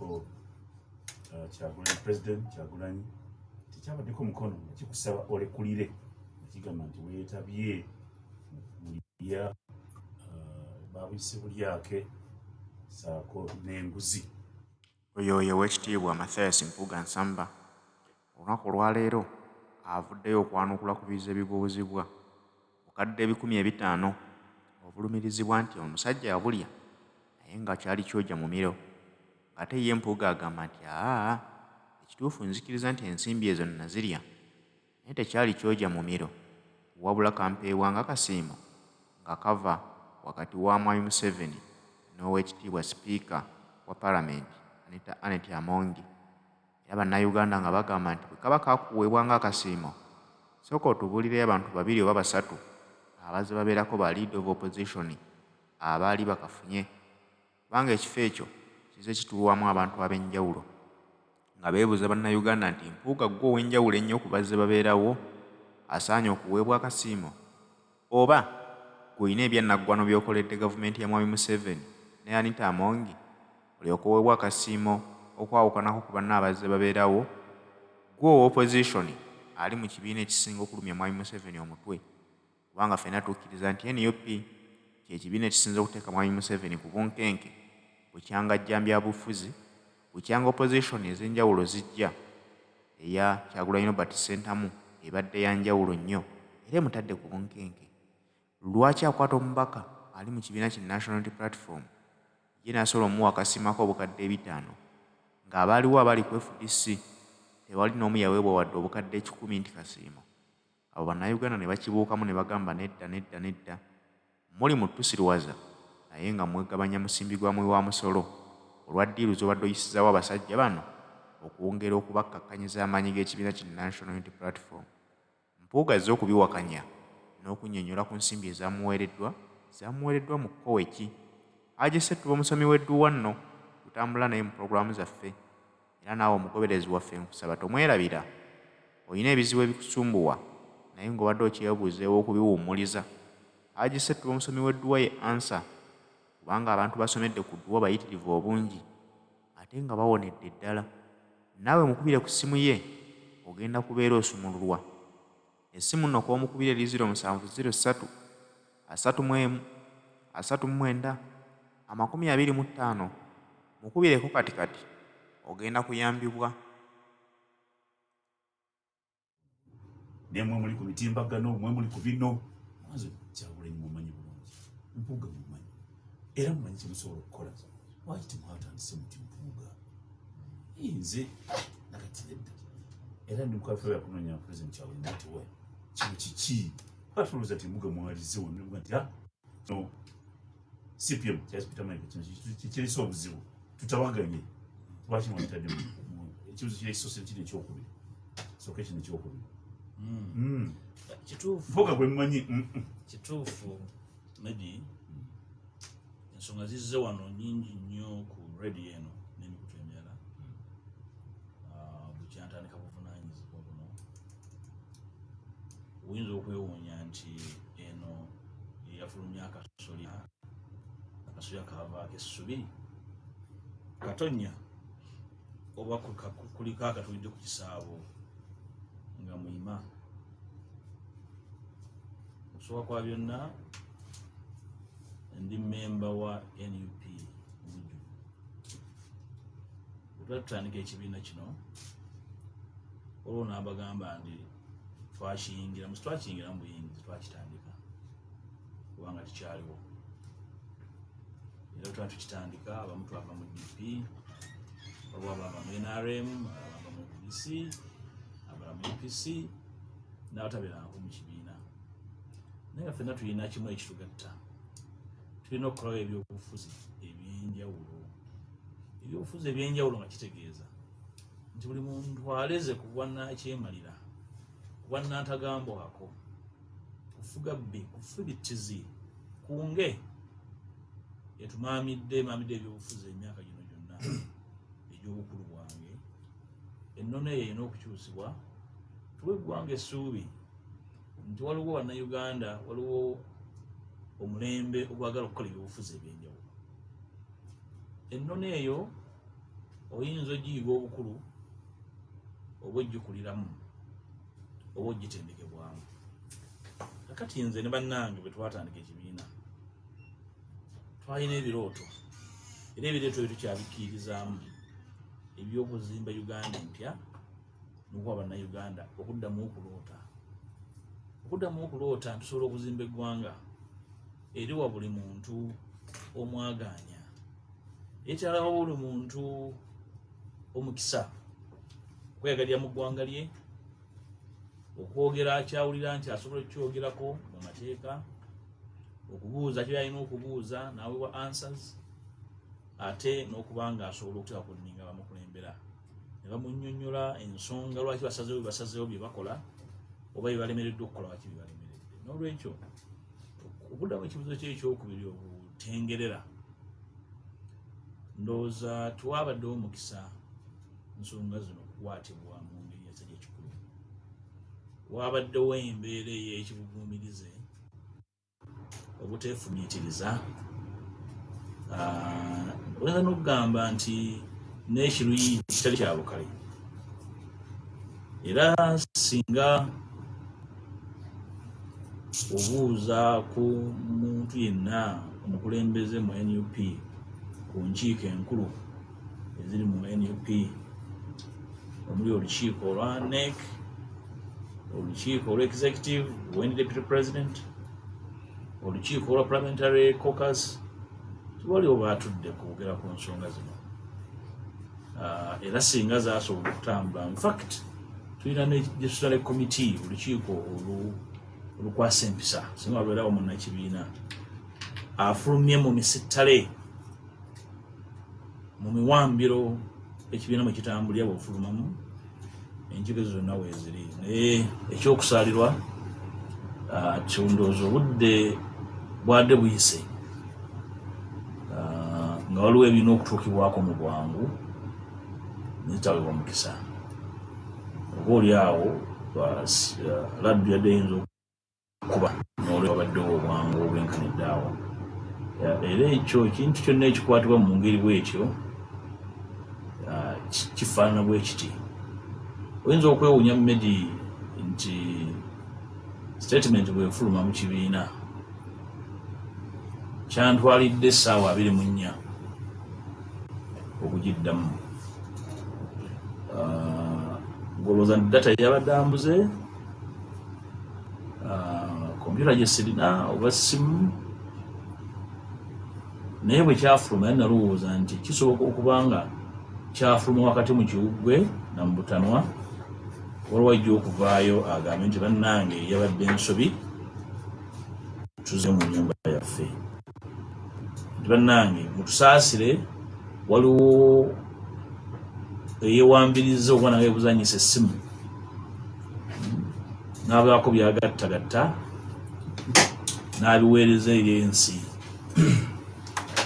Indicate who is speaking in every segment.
Speaker 1: ko Kyagulanyi president Kyagulanyi tekyabaddeko mukono kikusaba olekulire kigamba nti weetabye mulya babuyise bulyake saako n'enguzi.
Speaker 2: Oyo Oweekitiibwa Mathias Mpuga Nsamba olunaku olwaleero avuddeyo okwanukula ku biza ebibuuzibwa bukadde 500 obulumirizibwa nti omusajja yabulya naye nga kyali kyoja mu miro. Ate ye Mpuga agamba nti ekituufu nzikiriza nti ensimbi ezo nazirya naye tekyali kyoja mu miro, wabula kampeebwa nga kasiimo nga kava wakati wa Mwami Museveni n'Oweekitiibwa Sipiika wa Paalamenti Anet Amongi. Era bannayuganda nga bagamba nti bwe kaba kakuweebwa ng'akasiimo sooka otubuulire abantu 2 oba 3 abazze babeerako ba leader of opposition abaali bakafunye, kubanga ekifo ekyo kize kitulwamu abantu ab'enjawulo nga beebuuza bannayuganda nti Mpuuga gwe ow'enjawulo ennyo ku bazze babeerawo asaanye okuweebwa akasiimo, oba gw'olina ebyannaggwano by'okoledde gavumenti ya Mwami Museveni ne Anita Amongi olyoka oweebwa akasiimo okwawukanako ku banna abazze babeerawo, gwe owa opposition ali mu kibiina ekisinga okulumya Mwami Museveni omutwe, kubanga ffenna tukkiriza nti NUP kye kibiina ekisinza okuteeka Mwami Museveni ku bunkenke bukyanga jjambyabufuzi, bukyanga opposition ez'enjawulo zijja eya Kyagulanyi Robert Ssentamu ebadde ya njawulo nnyo era emutadde ku bunkenke. Lwaki akwata omubaka ali mu kibiina ki National Unity Platform ye n'asobola omuwa akasiimako obukadde 5 ng'abaaliwo abali ku FDC tewali n'omu yaweebwa wadde obukadde 10 nti kasiimo? Abo bannayuganda ne bakibuukamu ne bagamba nedda muli mu tusirwaza naye nga mwegabanya musimbi gwa mwe wa musolo olwa ddiiru z'obadde oyisizaawo abasajja bano okwongera okubakkakkanyiza amaanyi g'ekibiina ki National Unity Platform. Mpuuga azze okubiwakanya n'okunnyonnyola ku nsimbi ezaamuweereddwa mu kkowe ki. Agisettuba omusomi w'edduwa nno tutambula naye mu pulogulaamu zaffe, era naawe omugoberezi waffe nkusaba tomwerabira. Olina ebizibu ebikusumbuwa naye ng'obadde okyebuuzeewo okubiwummuliza. Agisettuba omusomi w'edduwa ye ansa, kubanga abantu basomedde ku dduwa bayitirivu obungi ate nga bawonedde ddala. Naawe mukubire ku ssimu ye ogenda kubeera osumululwa. Essimu nno kw'omukubira eri 0703 31 39 25 mukubireko katikati ogenda kuyambibwa.
Speaker 1: Nemwe muli ku mitimbagano, mwe muli ku bino mwanzo Kyagulanyi mumanyi bulungi, Mpuuga mumanyi era mumanyi kye musobola okukola. Lwaki temwatandise muti Mpuuga nze nakatiredda era ndi mukafe yakunoonya President Kyagulanyi nti we kino kiki atuluza ti Mpuuga mwalize wonna nti no CPM kyasipita maike kirisa obuzibu tutabaganye lwaki mwatadde ekibuzo kyaisosa kino ekyokubiri soka kino ekyokubiri.
Speaker 3: Kituufu
Speaker 1: Mpuuga gwe mumanyi
Speaker 3: kituufu maybe ensonga zizze wano nnyingi nnyo ku radio eno n'emikutu emirala bukyantandika buvunaanyizibwa buno. Oyinza okwewuunya nti eno eyafulumya akasolya kavaako essubi katonya oba kuliko akatulidde ku kisaabo nga muyima. Okusooka kwa byonna ndi memba wa NUP Buju. Bwe tutandika ekibiina kino olwo n'abagamba nti twakiyingiramu buyingizi twakitandika kubanga kikyaliwo. Era tuba tukitandika abamu twava mu DP, waliwo abava mu NRM, abava mu UDC, abalala mu UPC n'abatabeerangako mu kibiina. Naye ffenna tulina kimu ekitugatta, tulina okukolawo ebyobufuzi ebyenjawulo. Ebyobufuzi ebyenjawulo nga kitegeeza nti buli muntu aleze ku bwannakyemalira, ku bwannantagambwako, kufuga bbi, kufubitizi, kunge etumaamidde ebyobufuzi emyaka gino gyonna egy'obukulu bwange. Ennono eyo erina okukyusibwa, tuwe eggwanga essuubi nti waliwo bannayuganda, waliwo omulembe ogwagala okukola ebyobufuzi ebyenjawulo. Ennono eyo oyinza ogiyiga obukulu oba ogikuliramu oba ogitendekebwamu. Kakati nze ne bannange bwe twatandika ekibiina twalina ebirooto, era ebirooto bye tukyabikkiririzaamu eby'okuzimba Uganda empya n'okuwa bannayuganda okuddamu okuloota tusobola okuzimba eggwanga eriwa buli muntu omwagaanya, ekyalawo buli muntu omukisa okweyagalira mu ggwanga lye, okwogera kyawulira nti asobola okukyogerako mu mateeka, okubuuza kyalina okubuuza n'aweebwa answers, ate n'okuba nga asobola okuteeka ku nninga bamukulembera ne bamunnyonnyola ensonga lwaki basazeewo bye bakola oba bye balemereddwa okukola waki bye balemeredde. N'olwekyo okuddamu ekibuzo kye ekyokubiri obutengerera, ndowooza twabaddewo omukisa ensonga zino okukwatibwa mu ngeri yasa gyekikulu. Wabaddewo embeera ey'ekibuguumirize, obuteefumiitiriza, oyinza n'okugamba nti n'ekiruyi kitali kya lukale. Era singa obuuza ku muntu yenna omukulembeze mu NUP ku nkiiko enkulu eziri mu NUP, omuli olukiiko olwa NEC, olukiiko olwa executive when deputy president, olukiiko olwa parliamentary caucus, tewaliwo baatudde kwogera ku nsonga zino. Era singa zaasobola okutambula, in fact tulina ne disciplinary committee, olukiiko olukwasa empisa, singa wabeerawo munnakibiina afulumye mu misittale, mu miwambiro ekibiina mwe kitambulira bw'ofulumamu, enkiiko zonna weeziri. Naye ekyokusaalirwa ndowooza obudde bwadde buyise, nga waliwo ebirina okutuukibwako mu bwangu nezitaweebwa mukisa. Oba oli awo laddu yadde eyinza okuba n'olwo wabaddewo obwangu obwenkanidde awo. Era ekyo ekintu kyonna ekikwatibwa mu ngeri bw'etyo kifaanana bwe kiti. Oyinza okwewuunya Medi nti statement bw'efuluma mu kibiina kyantwalidde essaawa 24 okugiddamu. Ngolooza nti data yabadde ambuze, kompyuta gye sirina oba ssimu, naye bwe kyafuluma yali nalowooza nti kisoboka okuba nga kyafuluma wakati mu kiwuggwe na mu butanwa, waliwo ajja okuvaayo agambe nti bannange yabadde ensobi, tuze mu nnyumba yaffe, nti bannange mutusaasire, waliwo eyewambiriza okuba naye buzanyisa essimu n'abaako byagattagatta n'abiweereza eri ensi.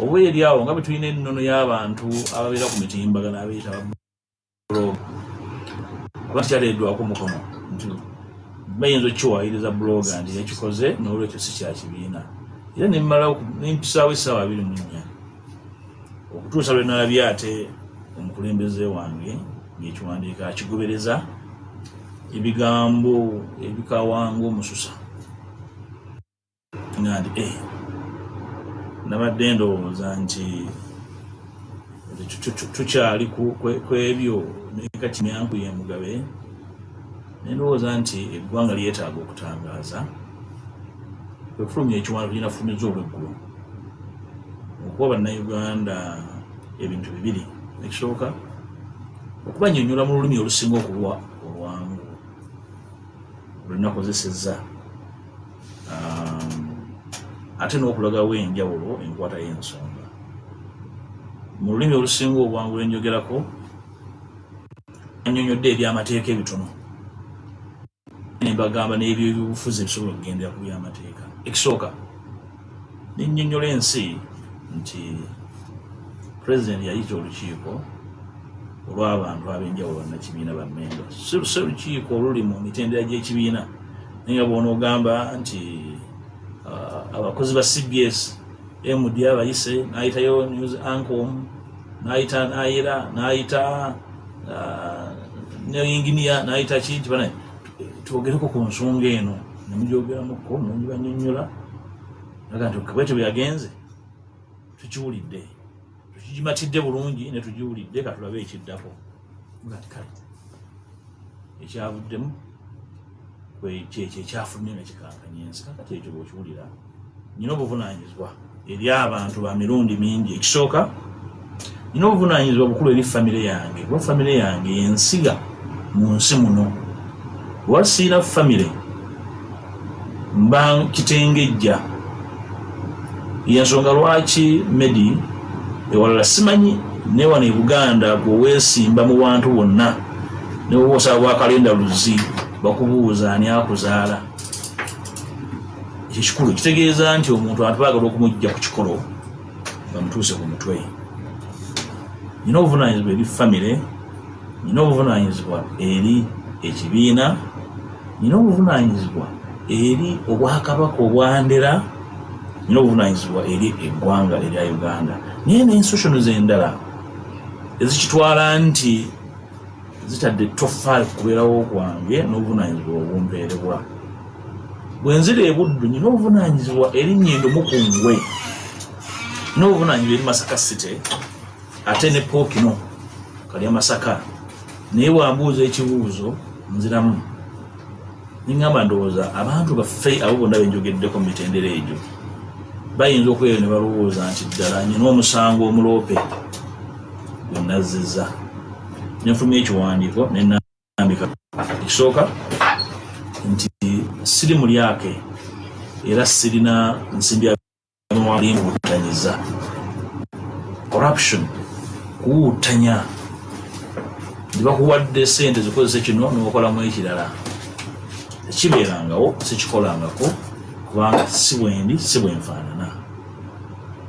Speaker 3: Oba eri awo nga bwe tulina ennono y'abantu ababeera ku mitimbagano abeeyita blog, kuba kyaleddwako mukono nti bayinza okukiwaayiriza bloga nti yakikoze n'olwekyo si kya kibiina. Era nemmalawo nempisaawo essaawa 24 okutuusa lwe nalabye ate omukulembeze wange ng'ekiwandiiko akigobereza ebigambo ebikawanga omususa nga nti nabadde ndowooza nti tukyali ku ebyo nekati myanku ye Mugabe, nendowooza nti eggwanga lyetaaga okutangaaza kwefulumya ekiwandiiko kirina fulumiza olw'eggulu okuwa bannayuganda ebintu bibiri. Ekisooka okubannyonnyola mu lulimi olusinga okulwa olwangu lwe nakozesezza, ate n'okulagawo enjawulo enkwata y'ensonga. Mu lulimi olusinga obwangu lwe njogerako annyonnyodde ebyamateeka ebitono ne mbagamba n'ebyo ebyobufuzi ebisobola okugendera ku byamateeka. Ekisooka ne nnyonnyola ensi nti Pulezidenti yayita olukiiko olw'abantu ab'enjawulo bannakibiina bammemba, si olukiiko oluli mu mitendera gy'ekibiina, naye nga bw'onoogamba nti abakozi ba CBS MD abayise, n'ayitayo news anchor n'ayita Naira, n'ayita ne engineer, n'ayita kintu bana twogereko ku nsonga eno ne mujogeramuko munjibanyonnyola naga nti bwete byagenze tukiwulidde tukimatidde bulungi ne tukiwulidde katulabe ekiddako ngati kale ekyavuddemu kyekyo ekyafulumye nga kikankanya ensi kakati ekyo bw'okiwulira nina obuvunaanyizibwa eri abantu ba mirundi mingi. Ekisooka nina obuvunaanyizibwa bukulu eri famire yange kuba famire yange yensiga mu nsi muno. Wasiira famire mba kitengejja yensonga lwaki Medi ewalala simanyi newana e Buganda bweweesimba mu bantu bonna newosa bwa kalenda luzi bakubuuza ani akuzaala. Ekyo kikulu kitegeeza nti omuntu abantu baagala okumujja ku kikolo bamutuuse ku mutwe. Nina obuvunaanyizibwa eri famire, nina obuvunaanyizibwa eri ekibiina, nina obuvunaanyizibwa eri obwakabaka obwandera, nina obuvunaanyizibwa eri eggwanga erya Uganda. Naye n'ensosyono endala ezikitwala nti zitadde ettoffaali kubeerawo kwange n'obuvunaanyizibwa obumpeerebwa. Bwe nzira e Buddu nina obuvunaanyizibwa eri Nnyendo Mukungwe, nina obuvunaanyizibwa eri Masaka City ate ne Pookino kalya Masaka. Naye bwambuuza ekibuuzo nziramu niŋŋamba ndowooza abantu baffe abo bonna benjogeddeko mu mitendera egyo bayinza okweyo ne balowooza nti ddala nyina omusango omuloope gwe nazzizza. Nenfulumya ekiwandiiko ne nambika. Ekisooka nti siri mulyake era sirina nsimbi yalimbuutanyiza. Corruption, kuwuutanya nti bakuwadde sente zikozese kino n'okolamu ekirala. Tekibeerangawo, sikikolangako kubanga si bwendi si bwenfaanana.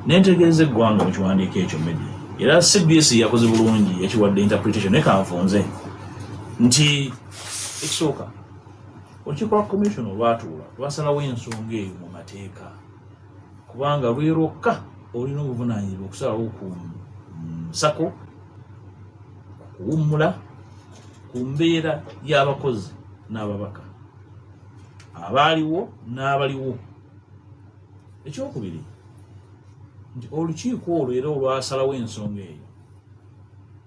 Speaker 3: Nentegeeza eggwanga mu kiwandiiko ekyo Medi era CBS yakoze bulungi yakiwadde interpretation naye kanfunze nti ekisooka olukiiko lwa commission olwatuula lwasalawo ensonga eyo mu mateeka kubanga lwerokka olina obuvunaanyizibwa okusalawo ku nsako, kuwummula ku mbeera y'abakozi n'ababaka abaaliwo n'abaliwo. Ekyokubiri nti olukiiko olwo era olwasalawo ensonga eyo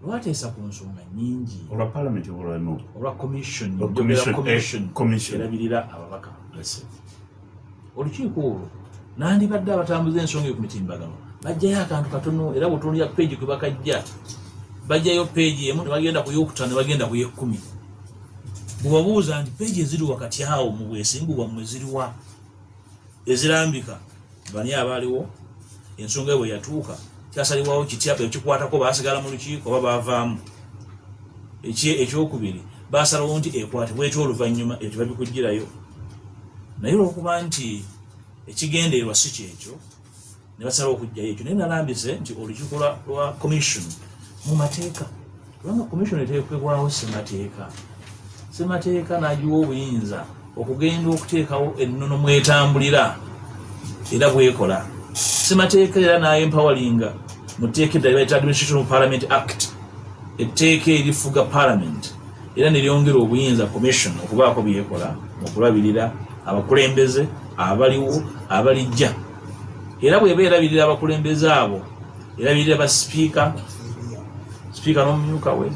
Speaker 3: lwateesa ku nsonga nnyingi
Speaker 1: olwa parliament
Speaker 3: olwa commission erabirira ababaka. Olukiiko olwo nandibadde abatambuza ensonga eyo ku mitimbagano bajjayo akantu katono era bwetunulira peegi kwe bakajja bajjayo peegi emu ne bagenda ku yokutaano ne bagenda ku yekkumi. Bwebabuuza nti peegi eziri wakati awo mu bwesimbu bwammwe ziriwa ezirambika bani abaaliwo ensonga bwe yatuuka kyasalibwawo kitya ekikwatako baasigala mu lukiiko oba baavaamu. Ekyokubiri baasalawo nti ekwatibwa ekyoluvannyuma ekyo babikuggirayo. Naye olwokuba nti ekigendeerwa si kyekyo ne basalawo okugjayo ekyo. Naye nalambise nti olukiiko lwa commission mu mateeka kubanga commission eteekebwawo semateeka. Semateeka n'agiwa obuyinza okugenda okuteekawo ennono mwetambulira era bwekola. Semateeka era n'ayempawalinga mu tteeka eddala bayita Administration of Parliament Act, etteeka erifuga parliament era ne lyongera obuyinza commission okubaako byekola okulabirira abakulembeze abaliwo abalijja. Era bw'eba erabirira abakulembeze abo erabirira basipiika n'omumyuka we.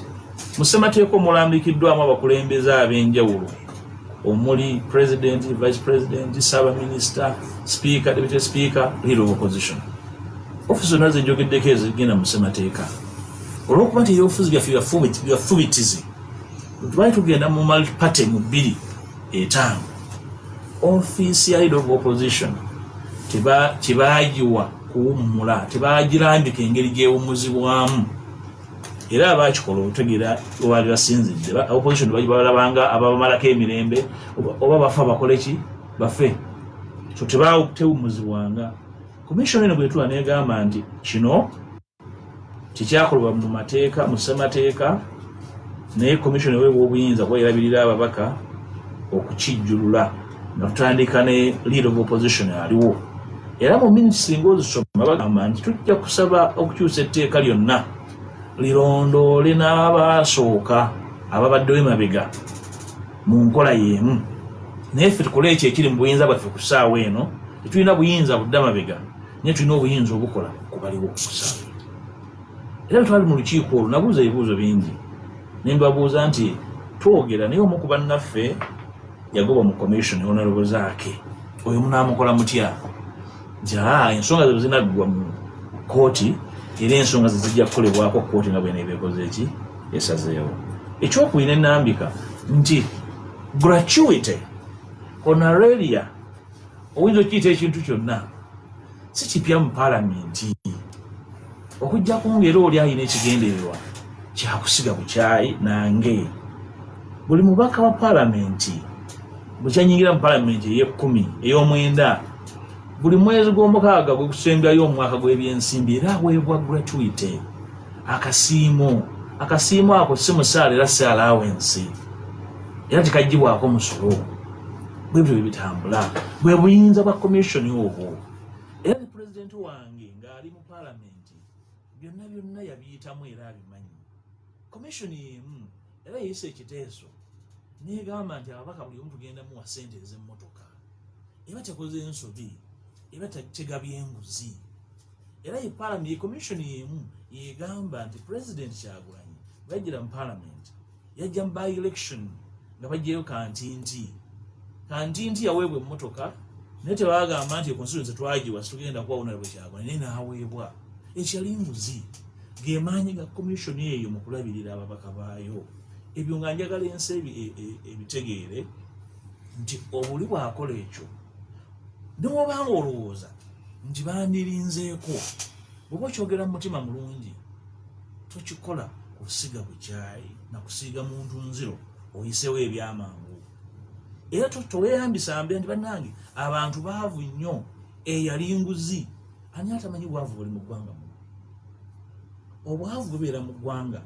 Speaker 3: Mu ssemateeka omulambikiddwamu abakulembeze ab'enjawulo omuli president, vice president, ssaabaminisita, speaker, deputy speaker, leader of opposition. Office zonna zenjogeddeko ezigenda mu ssemateeka olw'okuba nti ebyobufuzi byaffe byafubitizi tubaali tugenda mu multiparty mu 2-5. Office ya leader of opposition tebaagiwa kuwummula, tebaagirambika engeri gyewummuzibwamu. Era abakikola otegeera baali basinzidde opposition balabanga ababamalako emirembe oba bafa bakole ki bafe. So tewummuzibwanga. Commission eno bwetula negamba nti kino tikyakolebwa mu mateeka mu ssemateeka naye commission eweebwa obuyinza kuba erabirira ababaka okukijjulula nga tutandika ne leader of opposition aliwo. Era mu minutes ng'ozisoma bagamba nti tujja kusaba okukyusa etteeka lyonna lirondoole n'abasooka ababaddewo emabega mu nkola y'emu. Naye ffe tukole ekyo ekiri mu buyinza bwaffe ku ssaawa eno. Tetulina buyinza budde mabega, naye tulina obuyinza obukola ku baliwo ku ssaawa. Era twali mu lukiiko olwo nabuuza ebibuuzo bingi ne mbabuuza nti twogera naye omu ku bannaffe yagoba mu commission honorable zaake, oyo munaamukola mutya? Nti ensonga ze zinaggwa mu kooti era ensonga ze zijja kukolebwako kooti nga bwene bekoze eki esazeewo. Ekyokubiri ne nambika nti gratuity honoraria oyinza okiyita ekintu kyonna si kipya mu paalamenti, okujjako ng'era oli alina ekigendererwa kyakusiga bukyayi. Nange buli mubaka wa paalamenti bwe kyanyingira mu paalamenti ey'ekumi ey'omwenda buli mwezi gw'omukaaga gwe gusembyayo omwaka gw'ebyensimbi era aweebwa gratuity akasiimo ako si musaala era si allowance era tekaggyibwako musolo. Bwebyo bye bitambula, bwe buyinza bwa komishoni obwo. Era ne pulezidenti wange ng'ali mu paalamenti byonna yabiyitamu era abimanyi. Komishoni y'emu era yeeyisa ekiteeso n'egamba nti ababaka buli omu tugenda muwa ssente ez'emmotoka, eba tekoze ensobi, eba tegabye enguzi. Era ye paalamenti komishoni y'emu yegamba nti pulezidenti Kyagulanyi bw'ajjira mu paalamenti yajja mu by election nga bajjayo kantinti yaweebwa emmotoka naye tebagamba nti constituency twagiwa situgenda kuwa honorable Kyagulanyi, naye n'aweebwa. Ekyali nguzi ge maanyi ga komishoni eyo mu kulabirira ababaka baayo. Ebyo nga njagala ensi ebitegeere nti obuli bwakola ekyo n'obanga olowooza nti bandirinzeeko, bw'oba okyogera mu mutima mulungi tokikola kusiga bukyayi na kusiiga muntu nziro oyisewo ebyamangu. Era toweeyambisambira nti bannange abantu baavu nnyo, eyali nguzi. Ani atamanyi bwavu buli mu ggwanga muno? Obwavu bubeera mu ggwanga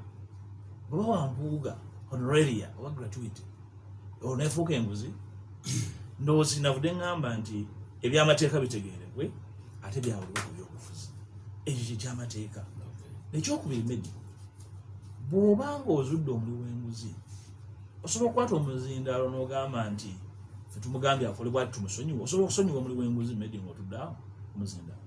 Speaker 3: bw'oba wampuuga honoraria oba gratuity oneefuuka enguzi. Ndowooza kinavudde ngamba nti ebyamateeka bitegeerebwe ate byawulibwa ku byobufuzi. Ekyo kyekyamateeka. Ekyokubiri Medi, bw'obanga ozudde omuli w'enguzi osobola okukwata omuzindaalo n'ogamba nti ffe tumugambye akole bwati tumusonyiwa. Osobola okusonyiwa omuli w'enguzi Medi ng'otudde awo omuzindaalo.